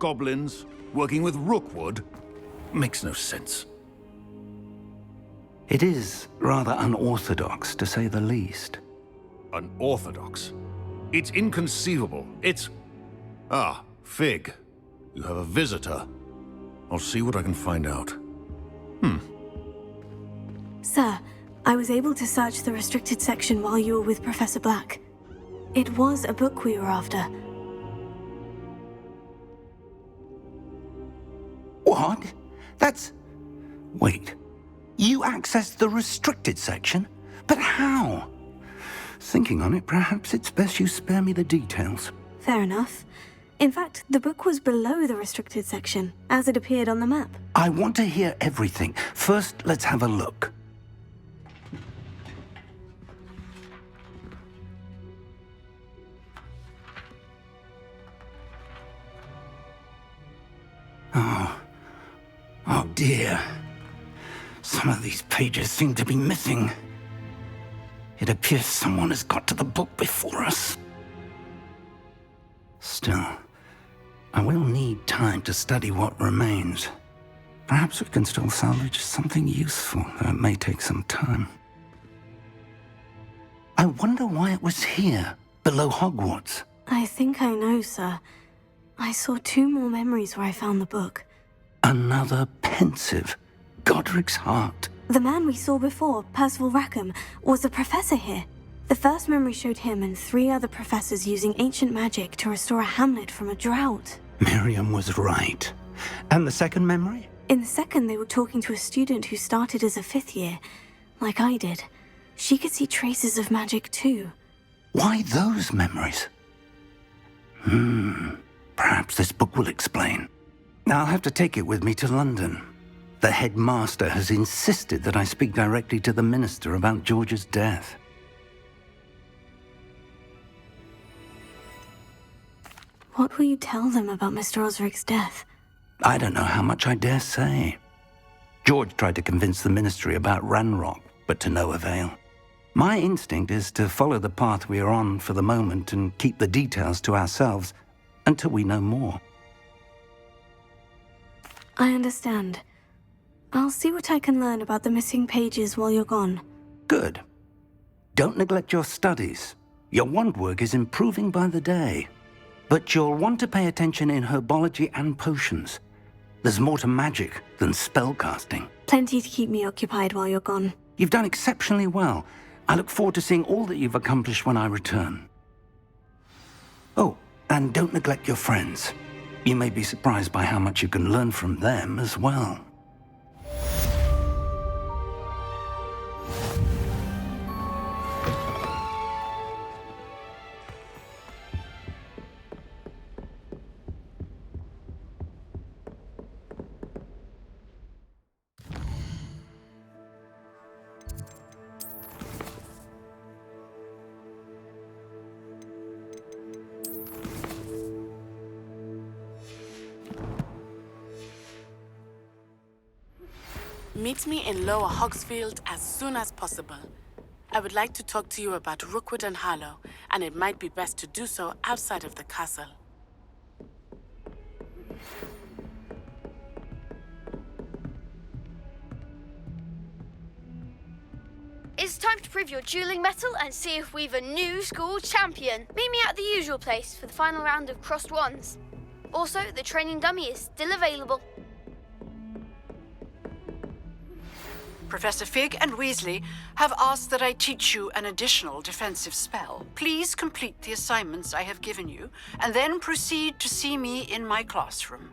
goblins, working with Rookwood. Makes no sense. It is rather unorthodox, to say the least. Unorthodox? It's inconceivable. It's... Ah, Fig. You have a visitor. I'll see what I can find out. Sir, I was able to search the restricted section while you were with Professor Black. It was a book we were after. What? That's... Wait. You accessed the restricted section? But how? Thinking on it, perhaps it's best you spare me the details. Fair enough. In fact, the book was below the restricted section, as it appeared on the map. I want to hear everything. First, let's have a look. Oh dear. Some of these pages seem to be missing. It appears someone has got to the book before us. Still, I will need time to study what remains. Perhaps we can still salvage something useful, though it may take some time. I wonder why it was here, below Hogwarts. I think I know, sir. I saw 2 more memories where I found the book. Another pensive. Godric's heart. The man we saw before, Percival Rackham, was a professor here. The first memory showed him and 3 other professors using ancient magic to restore a hamlet from a drought. Miriam was right. And the second memory? In the second, they were talking to a student who started as a 5th year, like I did. She could see traces of magic too. Why those memories? Perhaps this book will explain. I'll have to take it with me to London. The headmaster has insisted that I speak directly to the minister about George's death. What will you tell them about Mr. Osric's death? I don't know how much I dare say. George tried to convince the ministry about Ranrock, but to no avail. My instinct is to follow the path we are on for the moment and keep the details to ourselves until we know more. I understand. I'll see what I can learn about the missing pages while you're gone. Good. Don't neglect your studies. Your wand work is improving by the day. But you'll want to pay attention in herbology and potions. There's more to magic than spellcasting. Plenty to keep me occupied while you're gone. You've done exceptionally well. I look forward to seeing all that you've accomplished when I return. Oh, and don't neglect your friends. You may be surprised by how much you can learn from them as well. Meet me in Lower Hogsfield as soon as possible. I would like to talk to you about Rookwood and Harlow, and it might be best to do so outside of the castle. It's time to prove your dueling mettle and see if we've a new school champion. Meet me at the usual place for the final round of crossed wands. Also, the training dummy is still available. Professor Fig and Weasley have asked that I teach you an additional defensive spell. Please complete the assignments I have given you, and then proceed to see me in my classroom.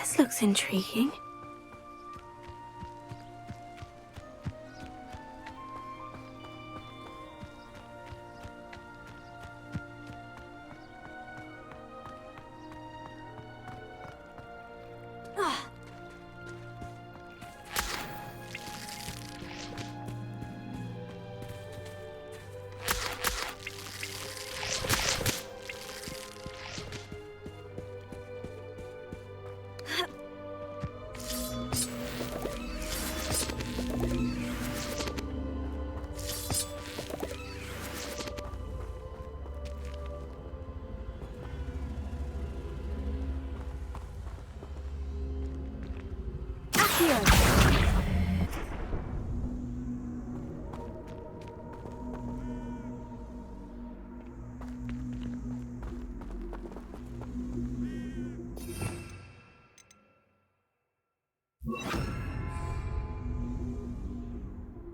This looks intriguing.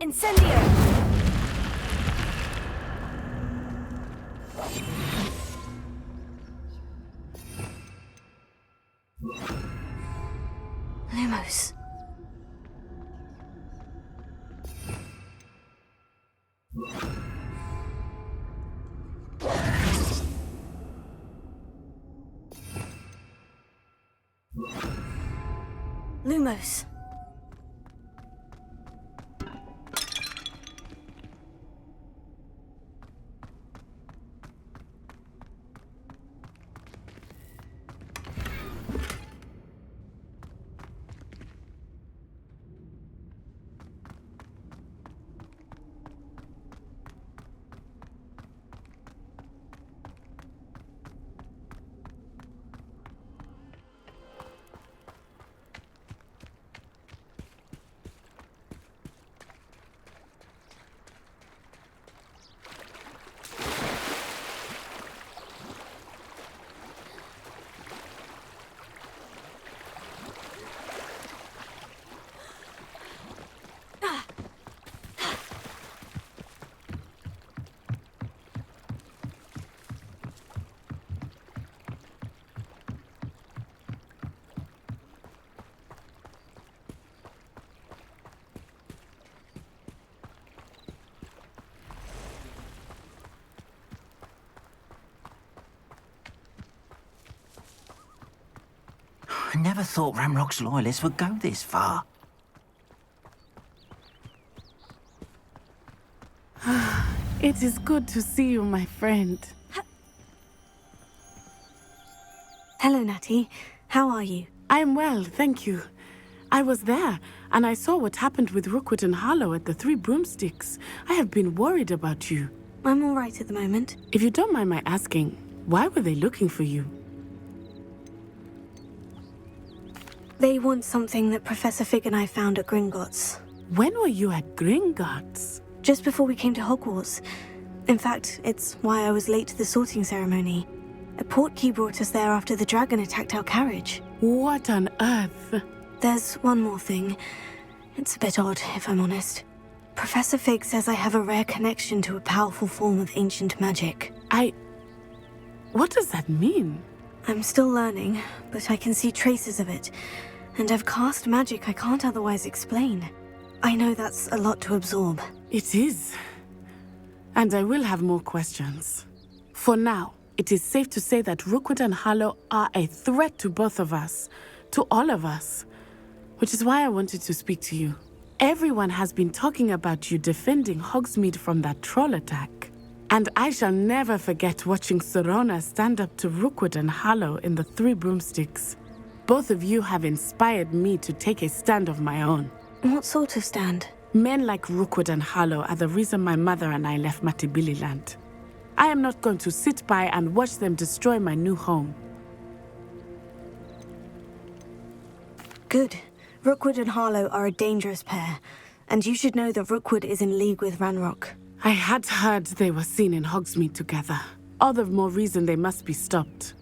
Incendio! Lumos. Lumos. I never thought Ranrock's loyalists would go this far. It is good to see you, my friend. Hello, Natty. How are you? I am well, thank you. I was there, and I saw what happened with Rookwood and Harlow at the Three Broomsticks. I have been worried about you. I'm all right at the moment. If you don't mind my asking, why were they looking for you? They want something that Professor Fig and I found at Gringotts. When were you at Gringotts? Just before we came to Hogwarts. In fact, it's why I was late to the sorting ceremony. A portkey brought us there after the dragon attacked our carriage. What on earth? There's one more thing. It's a bit odd, if I'm honest. Professor Fig says I have a rare connection to a powerful form of ancient magic. What does that mean? I'm still learning, but I can see traces of it. And I've cast magic I can't otherwise explain. I know that's a lot to absorb. It is. And I will have more questions. For now, it is safe to say that Rookwood and Harlow are a threat to both of us. To all of us. Which is why I wanted to speak to you. Everyone has been talking about you defending Hogsmeade from that troll attack. And I shall never forget watching Serona stand up to Rookwood and Harlow in the Three Broomsticks. Both of you have inspired me to take a stand of my own. What sort of stand? Men like Rookwood and Harlow are the reason my mother and I left Matabeleland. I am not going to sit by and watch them destroy my new home. Good. Rookwood and Harlow are a dangerous pair. And you should know that Rookwood is in league with Ranrock. I had heard they were seen in Hogsmeade together. All the more reason they must be stopped.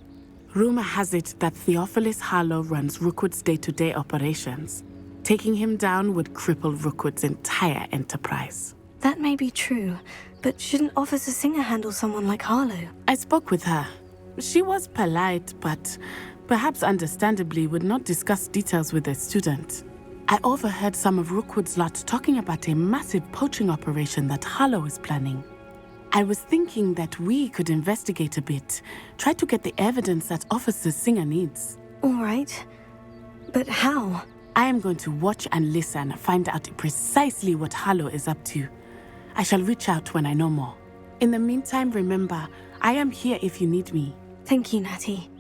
Rumor has it that Theophilus Harlow runs Rookwood's day-to-day operations. Taking him down would cripple Rookwood's entire enterprise. That may be true, but shouldn't Officer Singer handle someone like Harlow? I spoke with her. She was polite, but perhaps understandably would not discuss details with a student. I overheard some of Rookwood's lot talking about a massive poaching operation that Harlow is planning. I was thinking that we could investigate a bit, try to get the evidence that Officer Singer needs. All right. But how? I am going to watch and listen, find out precisely what Harlow is up to. I shall reach out when I know more. In the meantime, remember, I am here if you need me. Thank you, Natty.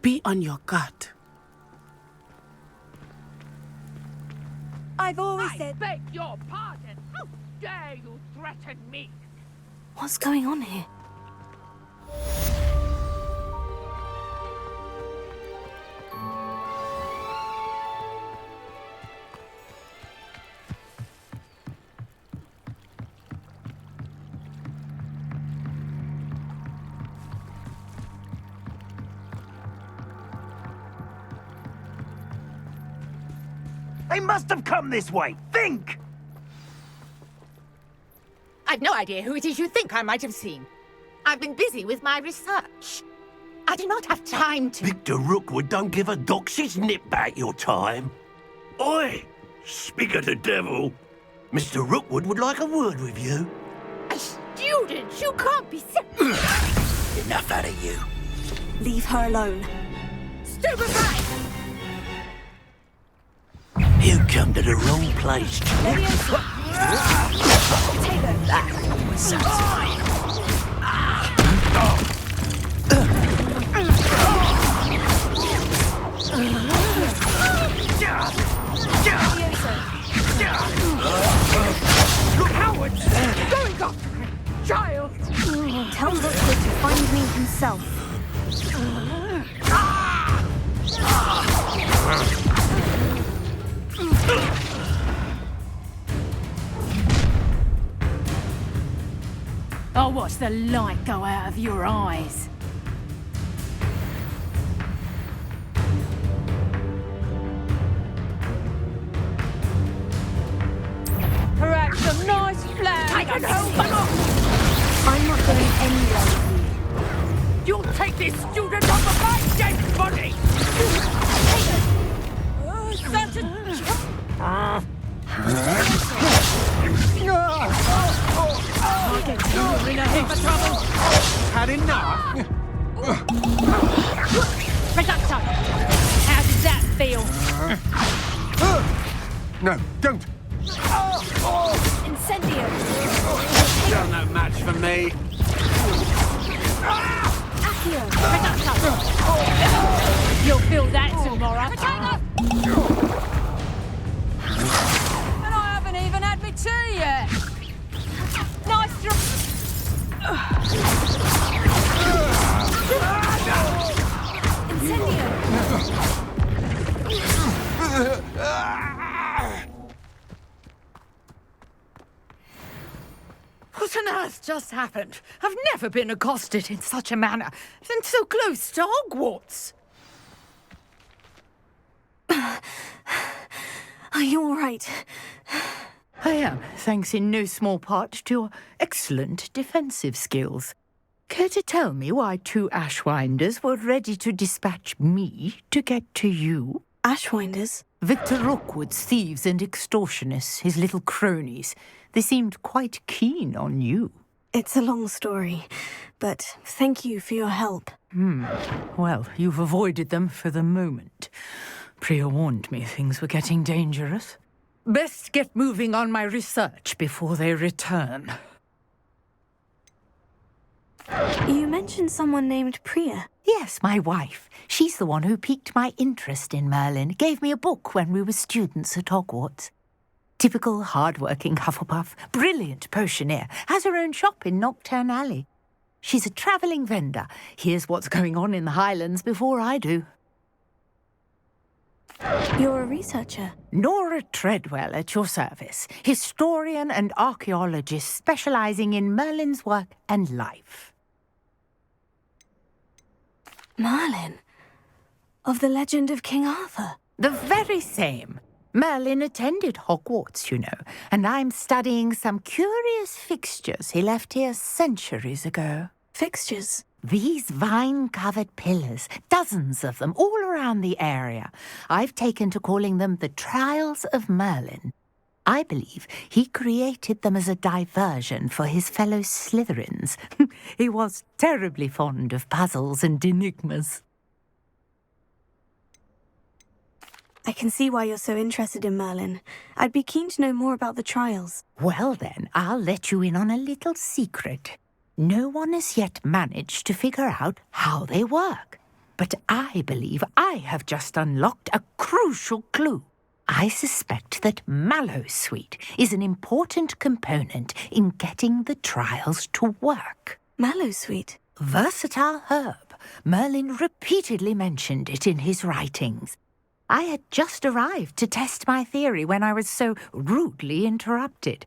Be on your guard. I've always said... I beg your pardon! How dare you threaten me? What's going on here? They must have come this way. Think! I've no idea who it is you think I might have seen. I've been busy with my research. I do not have time to... Victor Rookwood don't give a doxy's nip back your time. Oi! Speak of the devil. Mr. Rookwood would like a word with you. A student? You can't be Enough out of you. Leave her alone. Stupefy! You come to the wrong place. Cowards! Going up! Child! Tell Rookwood to find me himself. I'll watch the light go out of your eyes. Perhaps some nice flowers. Take it home! I'm not going anywhere with you. You'll take this student off of my dead body! Such a... You're in a heap of trouble! Had enough? Reducto! How does that feel? No, don't. Incendio! You're no match for me. Accio! Reducto! You'll feel that tomorrow. And I haven't even had my tea yet. Nice to... What on earth just happened? I've never been accosted in such a manner, and so close to Hogwarts. Are you all right? I am, thanks in no small part to your excellent defensive skills. Care to tell me why two Ashwinders were ready to dispatch me to get to you? Ashwinders? Victor Rookwood's thieves and extortionists, his little cronies. They seemed quite keen on you. It's a long story, but thank you for your help. Well, you've avoided them for the moment. Priya warned me things were getting dangerous. Best get moving on my research before they return. You mentioned someone named Priya. Yes, my wife. She's the one who piqued my interest in Merlin. Gave me a book when we were students at Hogwarts. Typical hard-working Hufflepuff, brilliant potioneer, has her own shop in Knockturn Alley. She's a travelling vendor. Hears what's going on in the Highlands before I do. You're a researcher. Nora Treadwell at your service, historian and archaeologist specialising in Merlin's work and life. Merlin? Of the legend of King Arthur? The very same. Merlin attended Hogwarts, you know, and I'm studying some curious fixtures he left here centuries ago. Fixtures? These vine-covered pillars, dozens of them, all around the area. I've taken to calling them the Trials of Merlin. I believe he created them as a diversion for his fellow Slytherins. He was terribly fond of puzzles and enigmas. I can see why you're so interested in Merlin. I'd be keen to know more about the trials. Well then, I'll let you in on a little secret. No one has yet managed to figure out how they work. But I believe I have just unlocked a crucial clue. I suspect that Mallowsweet is an important component in getting the trials to work. Mallowsweet? Versatile herb. Merlin repeatedly mentioned it in his writings. I had just arrived to test my theory when I was so rudely interrupted.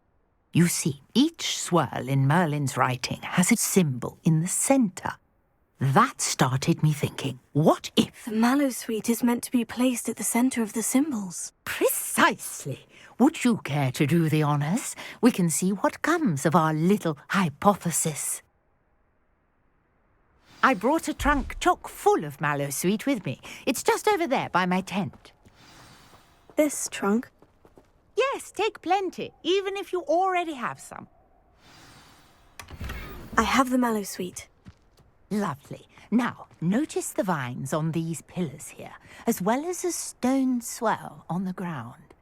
You see, each swirl in Merlin's writing has a symbol in the centre. That started me thinking, what if... The Mallowsweet is meant to be placed at the centre of the symbols. Precisely. Would you care to do the honours? We can see what comes of our little hypothesis. I brought a trunk chock full of Mallowsweet with me. It's just over there by my tent. This trunk? Yes, take plenty, even if you already have some. I have the Mallowsweet. Lovely. Now, notice the vines on these pillars here, as well as a stone swell on the ground.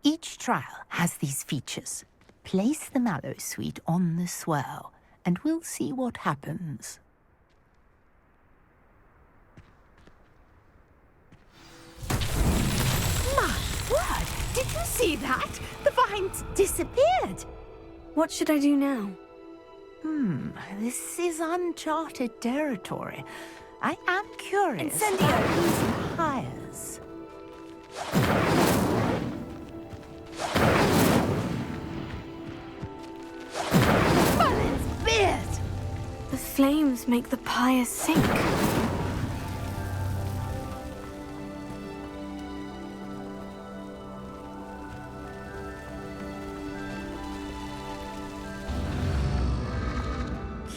Each trial has these features. Place the mallow sweet on the swirl, and we'll see what happens. My word! Did you see that? The vines disappeared! What should I do now? This is uncharted territory. I am curious. Incendio! about these hires. Merlin's beard! The flames make the pyre sink.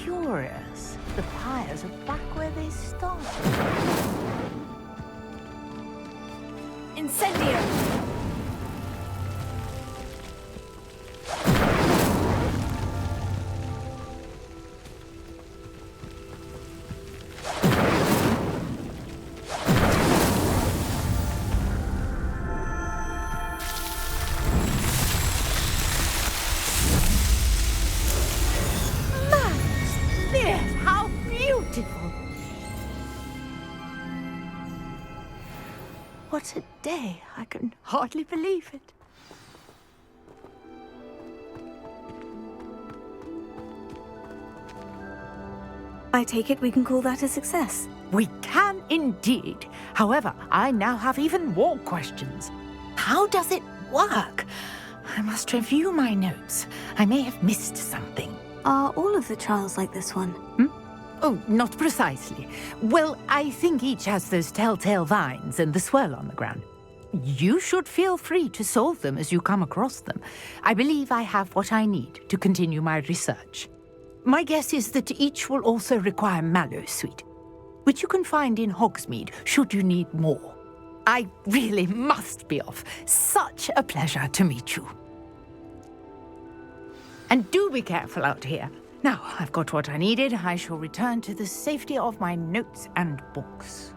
Curious. The pyres are back where they started. Incendio! How beautiful! What a day. I can hardly believe it. I take it we can call that a success. We can indeed. However, I now have even more questions. How does it work? I must review my notes. I may have missed something. Are all of the trials like this one? Oh, not precisely. Well, I think each has those telltale vines and the swirl on the ground. You should feel free to solve them as you come across them. I believe I have what I need to continue my research. My guess is that each will also require mallow sweet, which you can find in Hogsmeade should you need more. I really must be off. Such a pleasure to meet you. And do be careful out here. Now, I've got what I needed. I shall return to the safety of my notes and books.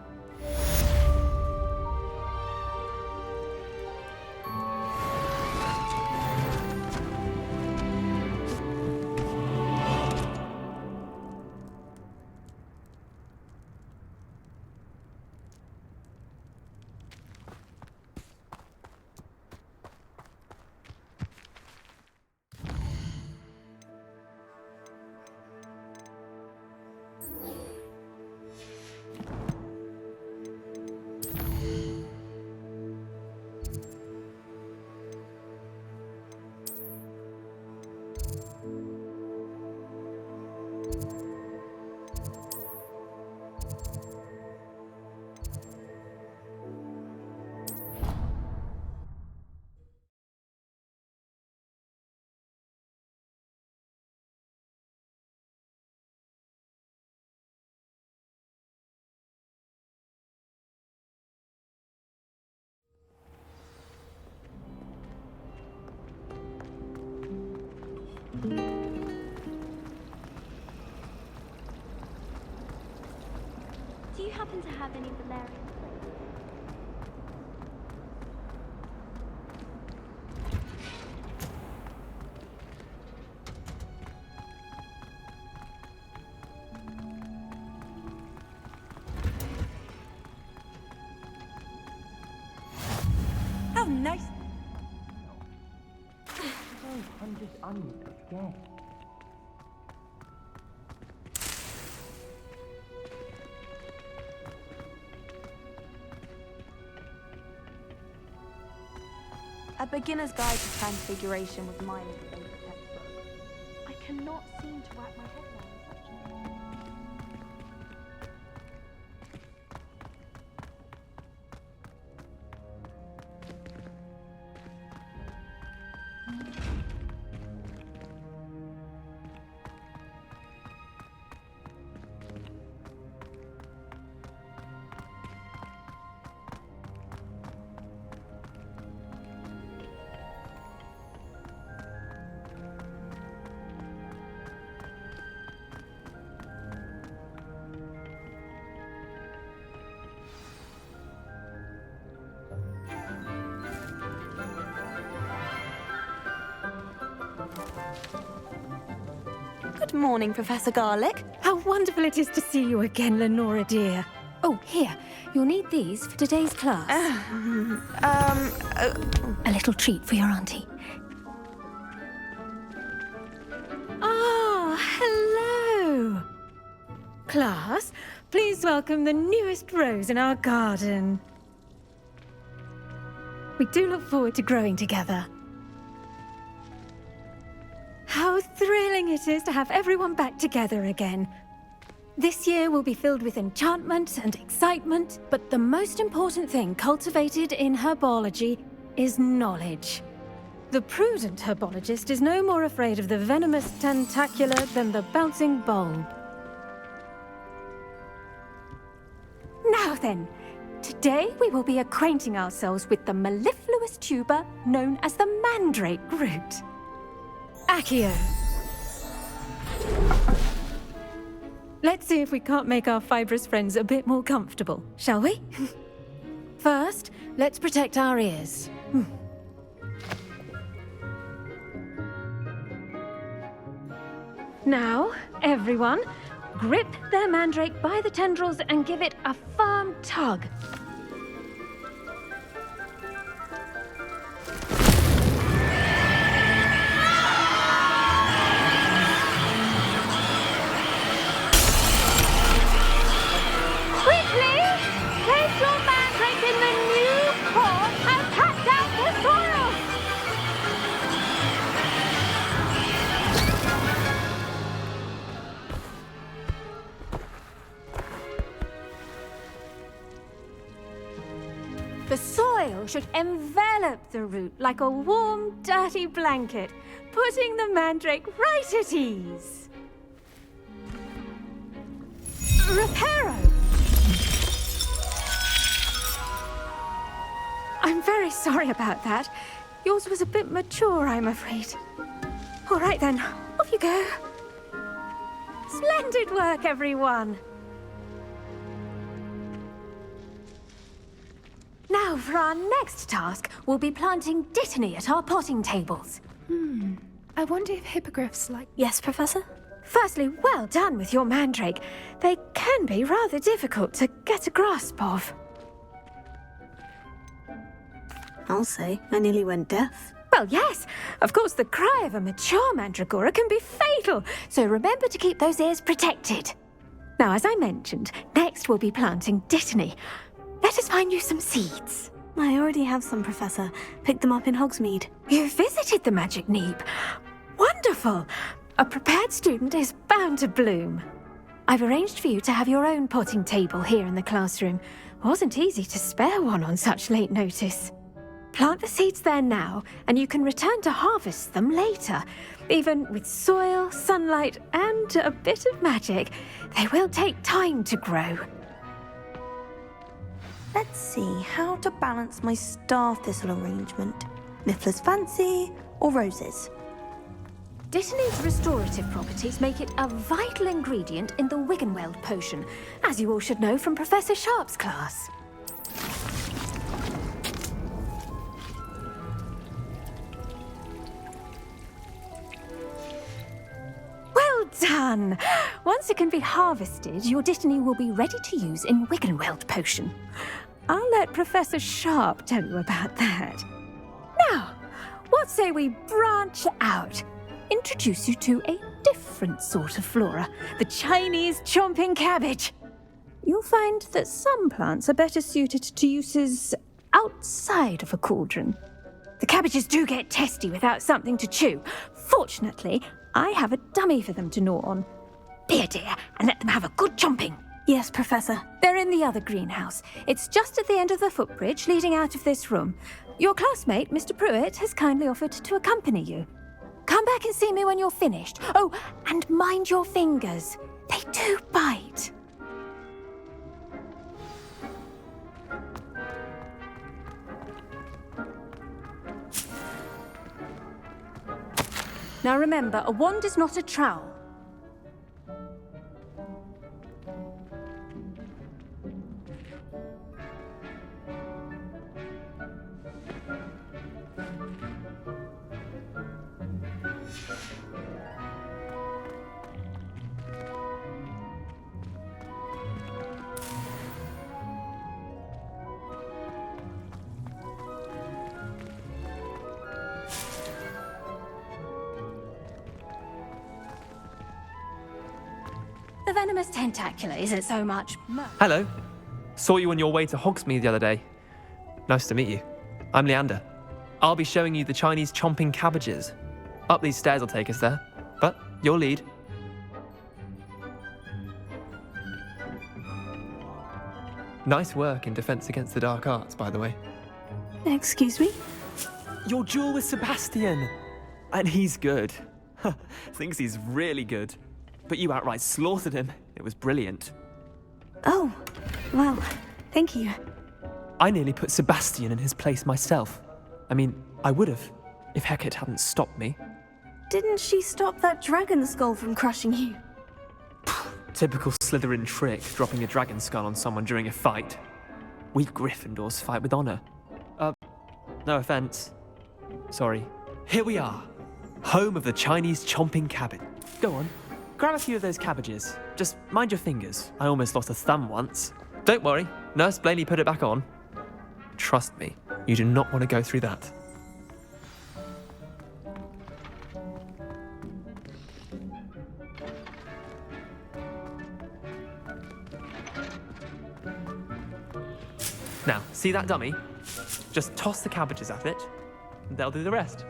Do you happen to have any valerian? How nice! 500 onions again. A beginner's guide to transfiguration was my little favorite textbook. I cannot seem to wrap my head around such an Good morning, Professor Garlick. How wonderful it is to see you again, Lenora dear. Oh, here. You'll need these for today's class. A little treat for your auntie. Ah, hello. Class, please welcome the newest rose in our garden. We do look forward to growing together. How thrilling it is to have everyone back together again. This year will be filled with enchantment and excitement, but the most important thing cultivated in herbology is knowledge. The prudent herbologist is no more afraid of the venomous tentacula than the bouncing bulb. Now then, today we will be acquainting ourselves with the mellifluous tuber known as the mandrake root. Accio. Let's see if we can't make our fibrous friends a bit more comfortable, shall we? First, let's protect our ears. Now, everyone, grip their mandrake by the tendrils and give it a firm tug. Quickly! Place your mandrake in the new pot and pat down the soil! The soil should envelop the root like a warm, dirty blanket, putting the mandrake right at ease. Reparo! I'm very sorry about that. Yours was a bit mature, I'm afraid. All right then, off you go. Splendid work, everyone. Now, for our next task, we'll be planting dittany at our potting tables. I wonder if hippogriffs like... Yes, Professor? Firstly, well done with your mandrake. They can be rather difficult to get a grasp of. I'll say, I nearly went deaf. Well, yes. Of course, the cry of a mature mandragora can be fatal, so remember to keep those ears protected. Now, as I mentioned, next we'll be planting dittany. Let us find you some seeds. I already have some, Professor. Picked them up in Hogsmeade. You visited the Magic Neep. Wonderful. A prepared student is bound to bloom. I've arranged for you to have your own potting table here in the classroom. Wasn't easy to spare one on such late notice. Plant the seeds there now, and you can return to harvest them later. Even with soil, sunlight, and a bit of magic, they will take time to grow. Let's see how to balance my star thistle arrangement. Niffler's fancy or roses? Dittany's restorative properties make it a vital ingredient in the Wiggenweld potion, as you all should know from Professor Sharp's class. Well done! Once it can be harvested, your dittany will be ready to use in Wiggenweld potion. I'll let Professor Sharp tell you about that. Now, what say we branch out? Introduce you to a different sort of flora, the Chinese chomping cabbage. You'll find that some plants are better suited to uses outside of a cauldron. The cabbages do get testy without something to chew. Fortunately, I have a dummy for them to gnaw on. Be a dear and let them have a good chomping. Yes, Professor. They're in the other greenhouse. It's just at the end of the footbridge leading out of this room. Your classmate, Mr. Pruitt, has kindly offered to accompany you. Come back and see me when you're finished. Oh, and mind your fingers. They do bite. Now remember, a wand is not a trowel. venomous tentacula isn't so much. Hello. Saw you on your way to Hogsmeade the other day. Nice to meet you. I'm Leander. I'll be showing you the Chinese chomping cabbages. Up these stairs will take us there, but your lead. Nice work in Defense Against the Dark Arts, by the way. Excuse me? Your duel with Sebastian! And he's good. Thinks he's really good. But you outright slaughtered him. It was brilliant. Oh, well, thank you. I nearly put Sebastian in his place myself. I mean, I would have, if Hecate hadn't stopped me. Didn't she stop that dragon skull from crushing you? Typical Slytherin trick, dropping a dragon skull on someone during a fight. We Gryffindors fight with honor. No offense. Sorry. Here we are. Home of the Chinese chomping cabbage. Go on, grab a few of those cabbages. Just mind your fingers. I almost lost a thumb once. Don't worry, Nurse Blaney put it back on. Trust me, you do not want to go through that. Now, see that dummy? Just toss the cabbages at it, and they'll do the rest.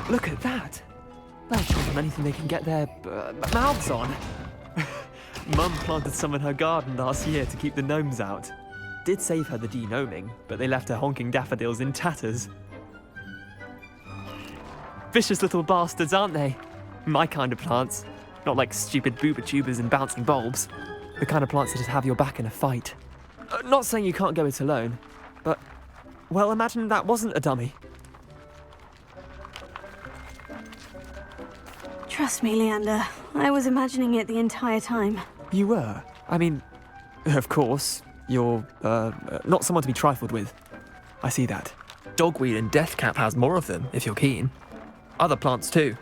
Look at that! They'll chomp on anything they can get their mouths on. Mum planted some in her garden last year to keep the gnomes out. Did save her the de-gnoming, but they left her honking daffodils in tatters. Vicious little bastards, aren't they? My kind of plants. Not like stupid booba tubers and bouncing bulbs. The kind of plants that just have your back in a fight. Not saying you can't go it alone, but, well, imagine that wasn't a dummy. Trust me, Leander. I was imagining it the entire time. You were? I mean, of course, you're, not someone to be trifled with. I see that. Dogweed and deathcap has more of them, if you're keen. Other plants too.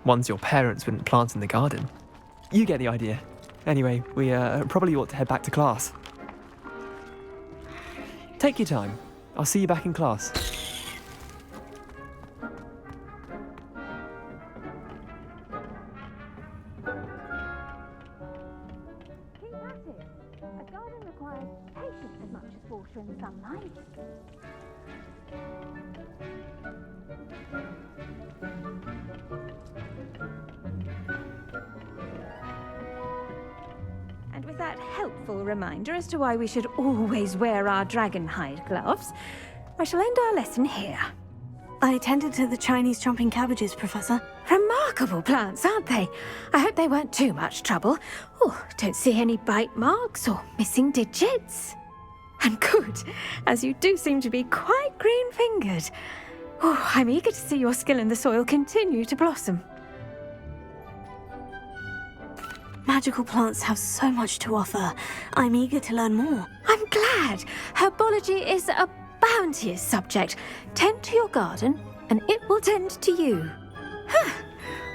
Ones your parents wouldn't plant in the garden. You get the idea. Anyway, we probably ought to head back to class. Take your time. I'll see you back in class. Keep at it. A garden requires patience as much as water and sunlight. And with that helpful reminder as to why we should always wear our dragon hide gloves, I shall end our lesson here. I tended to the Chinese chomping cabbages, Professor. Remarkable plants, aren't they? I hope they weren't too much trouble. Oh, don't see any bite marks or missing digits. And good, as you do seem to be quite green-fingered. Oh, I'm eager to see your skill in the soil continue to blossom. Magical plants have so much to offer. I'm eager to learn more. I'm glad. Herbology is a bounteous subject. Tend to your garden, and it will tend to you.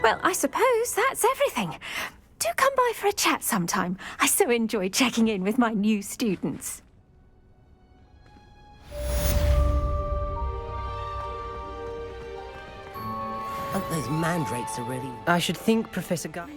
Well, I suppose that's everything. Do come by for a chat sometime. I so enjoy checking in with my new students. Those mandrakes are really... I should think Professor Guy...